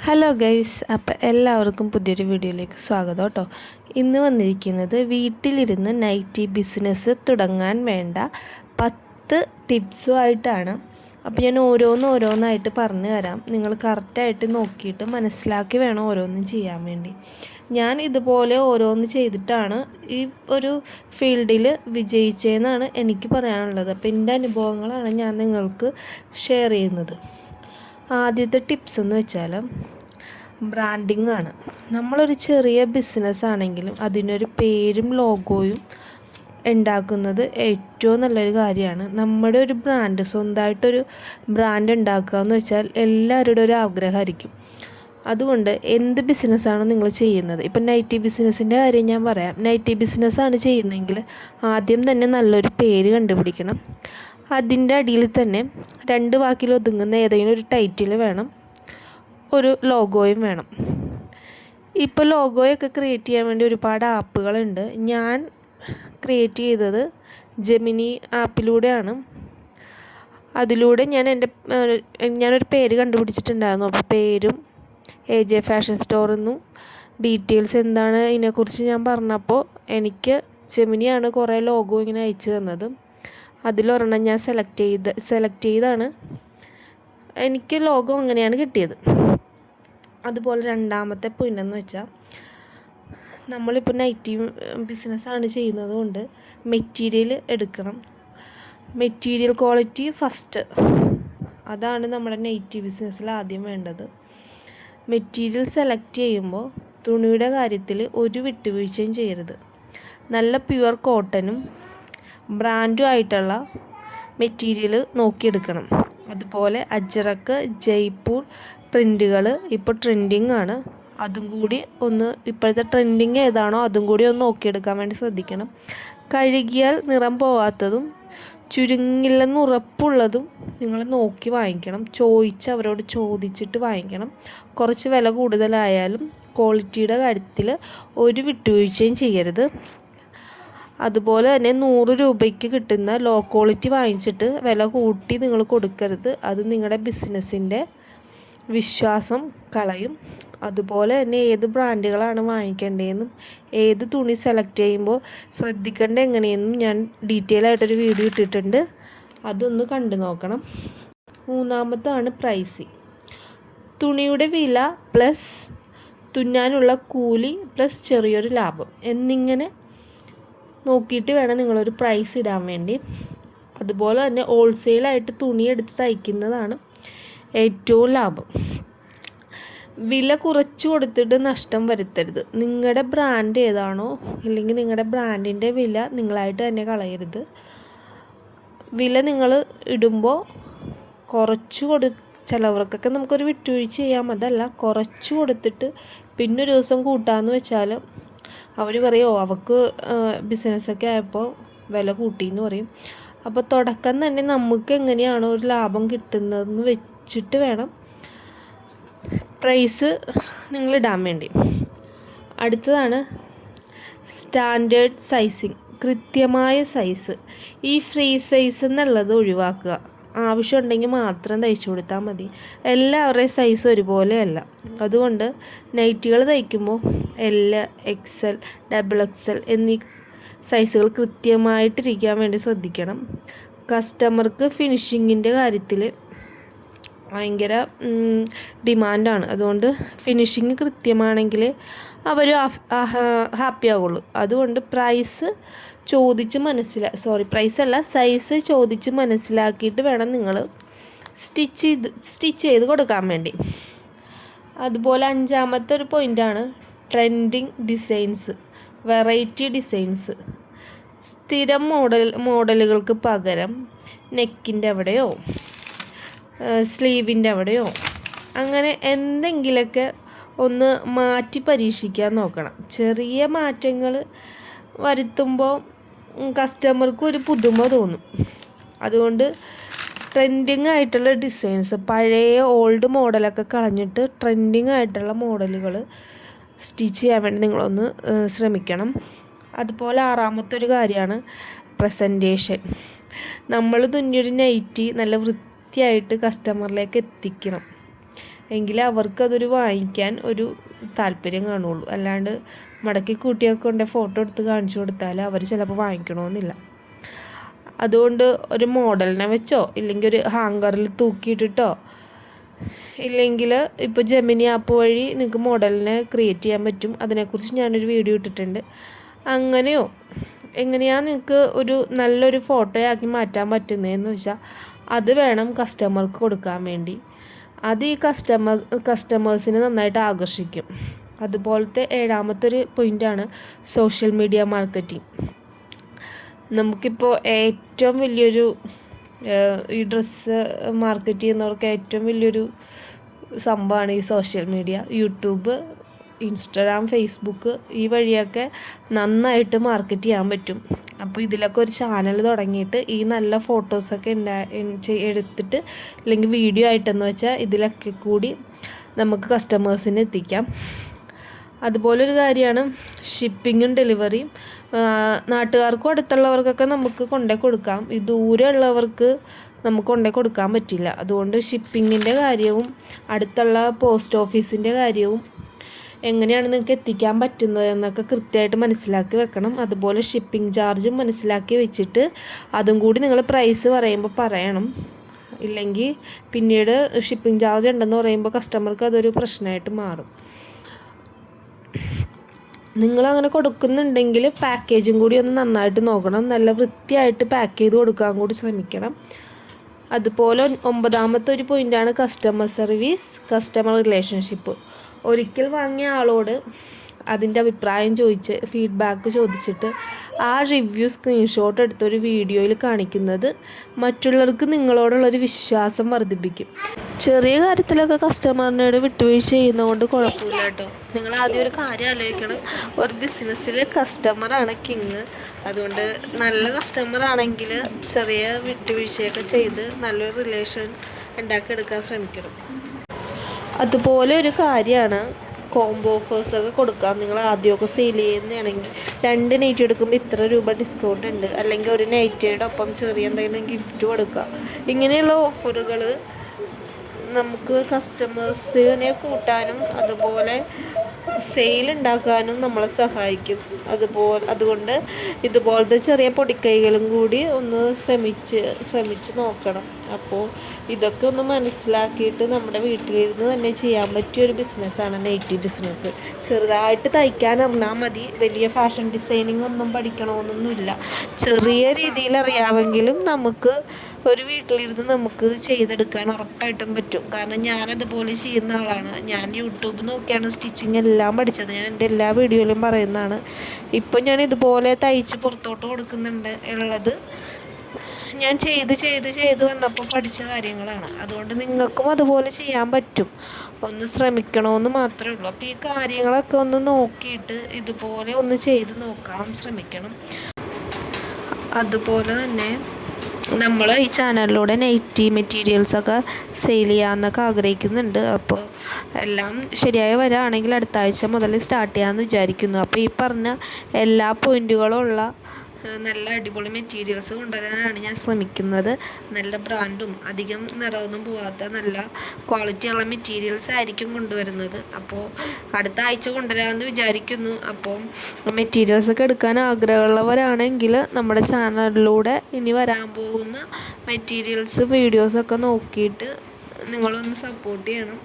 Hello guys, അപ്പോൾ എല്ലാവർക്കും പുതിയൊരു വീഡിയോയിലേക്ക് സ്വാഗതം കേട്ടോ. ഇന്ന് വന്നിരിക്കുന്നത് വീട്ടിലിരുന്ന് നൈറ്റി ബിസിനസ് തുടങ്ങാൻ വേണ്ട 10 ടിപ്സുമായിട്ടാണ്. അപ്പോൾ ഞാൻ ഓരോന്നായിട്ട് പറഞ്ഞു തരാം. നിങ്ങൾ കറക്റ്റായിട്ട് നോക്കിയിട്ട് മനസ്സിലാക്കി വേണം ഓരോന്നും ചെയ്യാൻ വേണ്ടി. ഞാൻ ഇതുപോലെ ഓരോന്ന് ചെയ്തിട്ടാണ് ഈ ഒരു ഫീൽഡിൽ വിജയിച്ചതെന്നാണ് എനിക്ക് പറയാനുള്ളത്. അപ്പോൾ എൻ്റെ അനുഭവങ്ങളാണ് ഞാൻ നിങ്ങൾക്ക് ഷെയർ ചെയ്യുന്നത്. ആദ്യത്തെ ടിപ്സ് എന്ന് വെച്ചാൽ ബ്രാൻഡിങ് ആണ്. നമ്മളൊരു ചെറിയ ബിസിനസ് ആണെങ്കിലും അതിനൊരു പേരും ലോഗോയും ഉണ്ടാക്കുന്നത് ഏറ്റവും നല്ലൊരു കാര്യമാണ്. നമ്മുടെ ഒരു ബ്രാൻഡ്, സ്വന്തമായിട്ടൊരു ബ്രാൻഡ് ഉണ്ടാക്കുക എന്ന് വെച്ചാൽ എല്ലാവരുടെ ഒരു ആഗ്രഹമായിരിക്കും. അതുകൊണ്ട് എന്ത് ബിസിനസ്സാണോ നിങ്ങൾ ചെയ്യുന്നത്, ഇപ്പം നൈറ്റി ബിസിനസ്സിൻ്റെ കാര്യം ഞാൻ പറയാം. നൈറ്റി ബിസിനസ്സാണ് ചെയ്യുന്നതെങ്കിൽ ആദ്യം തന്നെ നല്ലൊരു പേര് കണ്ടുപിടിക്കണം. അതിൻ്റെ അടിയിൽ തന്നെ 2 വാക്കിൽ ഒതുങ്ങുന്ന ഏതെങ്കിലും ഒരു ടൈറ്റിൽ വേണം, ഒരു ലോഗോയും വേണം. ഇപ്പോൾ ലോഗോയൊക്കെ ക്രിയേറ്റ് ചെയ്യാൻ വേണ്ടി ഒരുപാട് ആപ്പുകളുണ്ട്. ഞാൻ ക്രിയേറ്റ് ചെയ്തത് ജെമിനി ആപ്പിലൂടെയാണ്. അതിലൂടെ ഞാനൊരു പേര് കണ്ടുപിടിച്ചിട്ടുണ്ടായിരുന്നു. അപ്പോൾ പേരും AJ ഫാഷൻ സ്റ്റോറിൽ ഡീറ്റെയിൽസ് എന്താണ് ഇതിനെക്കുറിച്ച് ഞാൻ പറഞ്ഞപ്പോൾ എനിക്ക് ജെമിനിയാണ് കുറേ ലോഗോ ഇങ്ങനെ അയച്ചു തന്നത്. അതിലൊരെണ്ണം ഞാൻ സെലക്ട് ചെയ്താണ് എനിക്ക് ലോഗോ അങ്ങനെയാണ് കിട്ടിയത്. അതുപോലെ രണ്ടാമത്തെ പോയിൻ്റ് എന്ന് വെച്ചാൽ, നമ്മളിപ്പോൾ നൈറ്റി ബിസിനസ്സാണ് ചെയ്യുന്നത് കൊണ്ട് മെറ്റീരിയൽ എടുക്കണം. മെറ്റീരിയൽ ക്വാളിറ്റി ഫസ്റ്റ്, അതാണ് നമ്മുടെ നൈറ്റി ബിസിനസ്സിൽ ആദ്യം വേണ്ടത്. മെറ്റീരിയൽ സെലക്ട് ചെയ്യുമ്പോൾ തുണിയുടെ കാര്യത്തിൽ ഒരു വിട്ടുവീഴ്ചയും ചെയ്യരുത്. നല്ല പ്യുവർ കോട്ടനും ബ്രാൻഡും ആയിട്ടുള്ള മെറ്റീരിയൽ നോക്കിയെടുക്കണം. അതുപോലെ അജ്രക്ക്, ജയ്പൂർ പ്രിൻറ്റുകൾ ഇപ്പോൾ ട്രെൻഡിങ് ആണ്. അതും കൂടി ഇപ്പോഴത്തെ ട്രെൻഡിങ് ഏതാണോ അതും കൂടി ഒന്ന് നോക്കിയെടുക്കാൻ വേണ്ടി ശ്രദ്ധിക്കണം. കഴുകിയാൽ നിറം പോവാത്തതും ചുരുങ്ങില്ലെന്ന് ഉറപ്പുള്ളതും നിങ്ങൾ നോക്കി വാങ്ങിക്കണം. അവരോട് ചോദിച്ചിട്ട് വാങ്ങിക്കണം. കുറച്ച് വില കൂടുതലായാലും ക്വാളിറ്റിയുടെ കാര്യത്തിൽ ഒരു വിട്ടുവീഴ്ചയും ചെയ്യരുത്. അതുപോലെ തന്നെ 100 രൂപയ്ക്ക് കിട്ടുന്ന ലോ ക്വാളിറ്റി വാങ്ങിച്ചിട്ട് വില കൂട്ടി നിങ്ങൾ കൊടുക്കരുത്. അത് നിങ്ങളുടെ ബിസിനസ്സിൻ്റെ വിശ്വാസം കളയും. അതുപോലെ തന്നെ ഏത് ബ്രാൻഡുകളാണ് വാങ്ങിക്കേണ്ടതെന്നും ഏത് തുണി സെലക്ട് ചെയ്യുമ്പോൾ ശ്രദ്ധിക്കേണ്ട എങ്ങനെയെന്നും ഞാൻ ഡീറ്റെയിൽ ആയിട്ടൊരു വീഡിയോ ഇട്ടിട്ടുണ്ട്. അതൊന്ന് കണ്ടു നോക്കണം. മൂന്നാമതാണ് പ്രൈസിങ്. തുണിയുടെ വില പ്ലസ് തുന്നാനുള്ള കൂലി പ്ലസ് ചെറിയൊരു ലാഭം എന്നിങ്ങനെ നോക്കിയിട്ട് വേണം നിങ്ങളൊരു പ്രൈസ് ഇടാൻ വേണ്ടി. അതുപോലെ തന്നെ ഹോൾസെയിലായിട്ട് തുണി എടുത്ത് തയ്ക്കുന്നതാണ് ഏറ്റവും ലാഭം. വില കുറച്ച് കൊടുത്തിട്ട് നഷ്ടം വരുത്തരുത്. നിങ്ങളുടെ ബ്രാൻഡ് ഏതാണോ അല്ലെങ്കിൽ നിങ്ങളുടെ ബ്രാൻഡിൻ്റെ വില നിങ്ങളായിട്ട് തന്നെ കളയരുത്. വില നിങ്ങൾ ഇടുമ്പോൾ ചിലവർക്കൊക്കെ നമുക്കൊരു വിട്ടുവീഴ്ച ചെയ്യാം. അതല്ല, കുറച്ച് കൊടുത്തിട്ട് പിന്നൊരു ദിവസം കൂട്ടാമെന്ന് വെച്ചാൽ അവർ പറയും അവർക്ക് ബിസിനസ്സൊക്കെ ആയപ്പോൾ വില കൂട്ടിയെന്ന് പറയും. അപ്പോൾ തുടക്കം തന്നെ നമുക്ക് എങ്ങനെയാണോ ഒരു ലാഭം കിട്ടുന്നതെന്ന് വെച്ചിട്ട് വേണം പ്രൈസ് നിങ്ങളിടാൻ വേണ്ടി. അടുത്തതാണ് സ്റ്റാൻഡേർഡ് സൈസിങ്. കൃത്യമായ സൈസ്. ഈ ഫ്രീ സൈസ് എന്നുള്ളത് ഒഴിവാക്കുക. ആവശ്യമുണ്ടെങ്കിൽ മാത്രം തയ്ച്ചു കൊടുത്താൽ മതി. എല്ലാവരുടെയും സൈസ് ഒരുപോലെയല്ല. അതുകൊണ്ട് നൈറ്റികൾ തയ്ക്കുമ്പോൾ L, XL, XXL എന്നീ സൈസുകൾ കൃത്യമായിട്ടിരിക്കാൻ വേണ്ടി ശ്രദ്ധിക്കണം. കസ്റ്റമർക്ക് ഫിനിഷിങ്ങിൻ്റെ കാര്യത്തിൽ ഭയങ്കര ഡിമാൻഡാണ്. അതുകൊണ്ട് ഫിനിഷിങ് കൃത്യമാണെങ്കിൽ അവർ ഹാപ്പി ആവുള്ളൂ. അതുകൊണ്ട് സൈസ് ചോദിച്ച് മനസ്സിലാക്കിയിട്ട് വേണം നിങ്ങൾ സ്റ്റിച്ച് ചെയ്ത് കൊടുക്കാൻ വേണ്ടി. അതുപോലെ അഞ്ചാമത്തെ ഒരു പോയിൻ്റാണ് ട്രെൻഡിങ് ഡിസൈൻസ്, വെറൈറ്റി ഡിസൈൻസ്. സ്ഥിരം മോഡലുകൾക്ക് പകരം നെക്കിൻ്റെ അവിടെയോ സ്ലീവിൻ്റെ അവിടെയോ അങ്ങനെ എന്തെങ്കിലുമൊക്കെ ഒന്ന് മാറ്റി പരീക്ഷിക്കാൻ നോക്കണം. ചെറിയ മാറ്റങ്ങൾ വരുത്തുമ്പോൾ കസ്റ്റമർക്ക് ഒരു പുതുമ തോന്നും. അതുകൊണ്ട് ട്രെൻഡിങ് ആയിട്ടുള്ള ഡിസൈൻസ്, പഴയ ഓൾഡ് മോഡലൊക്കെ കളഞ്ഞിട്ട് ട്രെൻഡിങ് ആയിട്ടുള്ള മോഡലുകൾ സ്റ്റിച്ച് ചെയ്യാൻ വേണ്ടി നിങ്ങളൊന്ന് ശ്രമിക്കണം. അതുപോലെ ആറാമത്തെ ഒരു കാര്യമാണ് പ്രസൻറ്റേഷൻ. നമ്മൾ തുന്നിയൊരു നൈറ്റി നല്ല വൃത്തിയായിട്ട് കസ്റ്റമറിലേക്ക് എത്തിക്കണം. എങ്കിലേ അവർക്കതൊരു വാങ്ങിക്കാൻ ഒരു താല്പര്യം കാണുള്ളൂ. അല്ലാണ്ട് മടക്കി കൂട്ടിയൊക്കെ കൊണ്ട് ഫോട്ടോ എടുത്ത് കാണിച്ചു കൊടുത്താൽ അവർ ചിലപ്പോൾ വാങ്ങിക്കണമെന്നില്ല. അതുകൊണ്ട് ഒരു മോഡലിനെ വെച്ചോ ഇല്ലെങ്കിൽ ഒരു ഹാങ്കറിൽ തൂക്കിയിട്ടിട്ടോ ഇല്ലെങ്കിൽ ഇപ്പോൾ ജെമിനി ആപ്പ് വഴി നിങ്ങൾക്ക് മോഡലിനെ ക്രിയേറ്റ് ചെയ്യാൻ പറ്റും. അതിനെക്കുറിച്ച് ഞാനൊരു വീഡിയോ ഇട്ടിട്ടുണ്ട്. അങ്ങനെയോ എങ്ങനെയാണ് നിങ്ങൾക്ക് ഒരു നല്ലൊരു ഫോട്ടോയാക്കി മാറ്റാൻ പറ്റുന്നതെന്ന് വെച്ചാൽ അത് വേണം കസ്റ്റമർക്ക് കൊടുക്കാൻ വേണ്ടി. അത് ഈ കസ്റ്റമേഴ്സിനെ നന്നായിട്ട് ആകർഷിക്കും. അതുപോലത്തെ 7ാമത്തെ ഒരു പോയിൻ്റാണ് സോഷ്യൽ മീഡിയ മാർക്കറ്റിംഗ്. നമുക്കിപ്പോൾ ഏറ്റവും വലിയൊരു ഈ ഡ്രസ്സ് മാർക്കറ്റ് ചെയ്യുന്നവർക്ക് ഏറ്റവും വലിയൊരു സംഭവമാണ് ഈ social media. YouTube, Instagram, Facebook ഈ വഴിയൊക്കെ നന്നായിട്ട് മാർക്കറ്റ് ചെയ്യാൻ പറ്റും. അപ്പോൾ ഇതിലൊക്കെ ഒരു ചാനൽ തുടങ്ങിയിട്ട് ഈ നല്ല ഫോട്ടോസൊക്കെ എടുത്തിട്ട് അല്ലെങ്കിൽ വീഡിയോ ആയിട്ടെന്ന് വെച്ചാൽ ഇതിലൊക്കെ കൂടി നമുക്ക് കസ്റ്റമേഴ്സിന് എത്തിക്കാം. അതുപോലൊരു കാര്യമാണ് ഷിപ്പിങ്ങും ഡെലിവറിയും. നാട്ടുകാർക്കും അടുത്തുള്ളവർക്കൊക്കെ നമുക്ക് കൊണ്ടേ കൊടുക്കാം. ഈ ദൂരെയുള്ളവർക്ക് നമുക്ക് കൊണ്ടേ കൊടുക്കാൻ പറ്റില്ല. അതുകൊണ്ട് ഷിപ്പിങ്ങിൻ്റെ കാര്യവും അടുത്തുള്ള പോസ്റ്റ് ഓഫീസിൻ്റെ കാര്യവും എങ്ങനെയാണ് നിങ്ങൾക്ക് എത്തിക്കാൻ പറ്റുന്നത് എന്നൊക്കെ കൃത്യമായിട്ട് മനസ്സിലാക്കി വെക്കണം. അതുപോലെ ഷിപ്പിംഗ് ചാർജും മനസ്സിലാക്കി വെച്ചിട്ട് അതും കൂടി നിങ്ങൾ പ്രൈസ് പറയുമ്പോൾ പറയണം. ഇല്ലെങ്കിൽ പിന്നീട് ഷിപ്പിംഗ് ചാർജ് ഉണ്ടെന്ന് പറയുമ്പോൾ കസ്റ്റമർക്ക് അതൊരു പ്രശ്നമായിട്ട് മാറും. നിങ്ങളങ്ങനെ കൊടുക്കുന്നുണ്ടെങ്കിൽ പാക്കേജും കൂടി ഒന്ന് നന്നായിട്ട് നോക്കണം. നല്ല വൃത്തിയായിട്ട് പാക്ക് ചെയ്ത് കൊടുക്കാൻ കൂടി ശ്രമിക്കണം. അതുപോലെ 9ാമത്തെ ഒരു പോയിൻ്റാണ് കസ്റ്റമർ സർവീസ്, കസ്റ്റമർ റിലേഷൻഷിപ്പ്. ഒരിക്കൽ വാങ്ങിയ ആളോട് അതിൻ്റെ അഭിപ്രായം ചോദിച്ച് ഫീഡ്ബാക്ക് ചോദിച്ചിട്ട് ആ റിവ്യൂ സ്ക്രീൻഷോട്ട് എടുത്തൊരു വീഡിയോയിൽ കാണിക്കുന്നത് മറ്റുള്ളവർക്ക് നിങ്ങളോടുള്ളൊരു വിശ്വാസം വർദ്ധിപ്പിക്കും. ചെറിയ കാര്യത്തിലൊക്കെ കസ്റ്റമറിനോട് വിട്ടുവീഴ്ച ചെയ്യുന്നതുകൊണ്ട് കുഴപ്പമില്ല കേട്ടോ. നിങ്ങൾ ആദ്യം ഒരു കാര്യം ആലോചിക്കണം, ഒരു ബിസിനസ്സിൽ കസ്റ്റമറാണ് കിങ്. അതുകൊണ്ട് നല്ല കസ്റ്റമർ ആണെങ്കിൽ ചെറിയ വിട്ടുവീഴ്ചയൊക്കെ ചെയ്ത് നല്ലൊരു റിലേഷൻ ഉണ്ടാക്കിയെടുക്കാൻ ശ്രമിക്കണം. അതുപോലെ ഒരു കാര്യമാണ് കോംബോ ഓഫേഴ്സൊക്കെ കൊടുക്കാം. നിങ്ങൾ ആദ്യമൊക്കെ സെയിൽ ചെയ്യുന്നതാണെങ്കിൽ 2 നൈറ്റ് എടുക്കുമ്പോൾ ഇത്ര രൂപ ഡിസ്കൗണ്ട് ഉണ്ട്, അല്ലെങ്കിൽ ഒരു നൈറ്റിയുടെ ഒപ്പം ചെറിയ എന്തെങ്കിലും ഗിഫ്റ്റ് കൊടുക്കുക. ഇങ്ങനെയുള്ള ഓഫറുകൾ നമുക്ക് കസ്റ്റമേഴ്സിനെ കൂട്ടാനും അതുപോലെ സെയിൽ ഉണ്ടാക്കാനും നമ്മളെ സഹായിക്കും. അതുകൊണ്ട് ഇതുപോലത്തെ ചെറിയ പൊടിക്കൈകളും കൂടി ഒന്ന് ശ്രമിച്ച് നോക്കണം. അപ്പോൾ ഇതൊക്കെ ഒന്ന് മനസ്സിലാക്കിയിട്ട് നമ്മുടെ വീട്ടിലിരുന്ന് തന്നെ ചെയ്യാൻ പറ്റിയൊരു ബിസിനസ്സാണ് നൈറ്റി ബിസിനസ്. ചെറുതായിട്ട് തയ്ക്കാൻ അറിഞ്ഞാൽ മതി. വലിയ ഫാഷൻ ഡിസൈനിങ് ഒന്നും പഠിക്കണമെന്നൊന്നുമില്ല. ചെറിയ രീതിയിൽ അറിയാമെങ്കിലും നമുക്ക് ഒരു വീട്ടിലിരുന്ന് നമുക്ക് ചെയ്തെടുക്കാൻ ഉറപ്പായിട്ടും പറ്റും. കാരണം ഞാനതുപോലെ ചെയ്യുന്ന ആളാണ്. ഞാൻ യൂട്യൂബ് നോക്കിയാണ് സ്റ്റിച്ചിങ് എല്ലാം പഠിച്ചത്. ഞാൻ എൻ്റെ എല്ലാ വീഡിയോയിലും പറയുന്നതാണ്. ഇപ്പം ഞാൻ ഇതുപോലെ തയ്ച്ച് പുറത്തോട്ട് കൊടുക്കുന്നുണ്ട് ഉള്ളത് ഞാൻ ചെയ്ത് വന്നപ്പോൾ പഠിച്ച കാര്യങ്ങളാണ്. അതുകൊണ്ട് നിങ്ങൾക്കും അതുപോലെ ചെയ്യാൻ പറ്റും. ഒന്ന് ശ്രമിക്കണമെന്ന് മാത്രമേ ഉള്ളൂ. അപ്പോൾ ഈ കാര്യങ്ങളൊക്കെ ഒന്ന് നോക്കിയിട്ട് ഇതുപോലെ ഒന്ന് ചെയ്ത് നോക്കാൻ ശ്രമിക്കണം. അതുപോലെ തന്നെ നമ്മൾ ഈ ചാനലിലൂടെ നൈറ്റി മെറ്റീരിയൽസൊക്കെ സെയിൽ ചെയ്യാമെന്നൊക്കെ ആഗ്രഹിക്കുന്നുണ്ട്. അപ്പോൾ എല്ലാം ശരിയായി വരികയാണെങ്കിൽ അടുത്ത ആഴ്ച മുതൽ സ്റ്റാർട്ട് ചെയ്യാമെന്ന് വിചാരിക്കുന്നു. അപ്പോൾ ഈ പറഞ്ഞ എല്ലാ പോയിൻറ്റുകളുള്ള നല്ല അടിപൊളി മെറ്റീരിയൽസ് കൊണ്ടുവരാനാണ് ഞാൻ ശ്രമിക്കുന്നത്. നല്ല ബ്രാൻഡും അധികം നിറമൊന്നും പോകാത്ത നല്ല ക്വാളിറ്റിയുള്ള മെറ്റീരിയൽസ് ആയിരിക്കും കൊണ്ടുവരുന്നത്. അപ്പോൾ അടുത്ത ആഴ്ച കൊണ്ടുവരാമെന്ന് വിചാരിക്കുന്നു. അപ്പോൾ മെറ്റീരിയൽസൊക്കെ എടുക്കാൻ ആഗ്രഹമുള്ളവരാണെങ്കിൽ നമ്മുടെ ചാനലിലൂടെ ഇനി വരാൻ പോകുന്ന മെറ്റീരിയൽസ് വീഡിയോസൊക്കെ നോക്കിയിട്ട് നിങ്ങളൊന്ന് സപ്പോർട്ട് ചെയ്യണം.